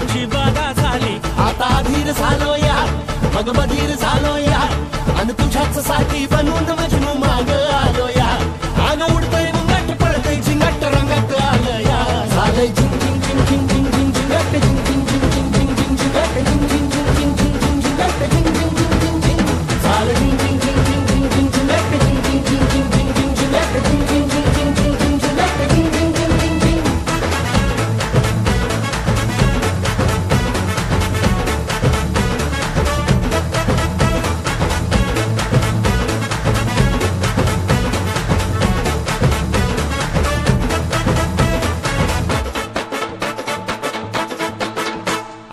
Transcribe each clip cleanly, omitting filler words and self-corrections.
आमची बाधा झाली. आता अधीर झालो या मग बधीर झालो या आणि तुझ्याच साठी बनून मजनू माग आलो या. आग उडतय मुंगट पडतय झिंगट रंगात आलं या. झालंय झिंग झिंग झिंग झिंग झिंग झिंग झिंगट झिंग झिंग झिंग झिंग झिंग झिंग झिंगट झिंग झिंग झिंग झिंग झिंग झिंग झिंगट झिंग झिंग झिंग झिंग झिंग झालं झिंग झिंग झिंग झिंग झिंग झिंग झिंगट झिंग झिंग झिंग झिंग झिंग झिंग झिंगट झिंग झिंग झिंग झिंग झिंग झिंग झिंग झिंगट झिंग झिंग झिंग झिंग झिंग.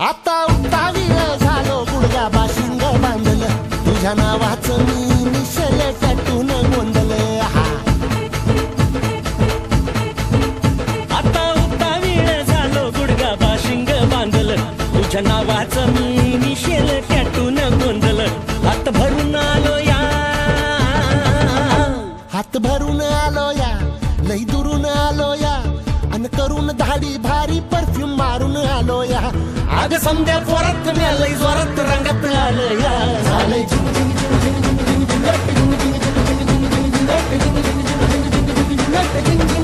आता उतावीळ झालो गुडघा बाशिंग बांधलं तुझ्या नावाचं मी निशल टॅटून गोंधलं. आता उतावीळ झालो गुडगा बाशिंग बांधलं तुझ्या नावाचं मी निशेल टॅटून गोंधलं. हात भरून आलो या हात भरून आलो या लई दुरून आलो या अन करून धाडी भारी परफ्यूम मारून आलो या. आग समद्या पोरात लई जोरात रंगात आलं या. झालंय झिंग झिंग झिंग झिंग झिंग झिंग झिंगट झिंग झिंग झिंग झिंग झिंग झिंग झिंगट झिंग झिंग झिंग झिंग झिंग झिंग झिंग झिंग झिंग झिंग झिंग झिंग झिंग झिंग झिंग झिंग झिंग झिंग झिंग.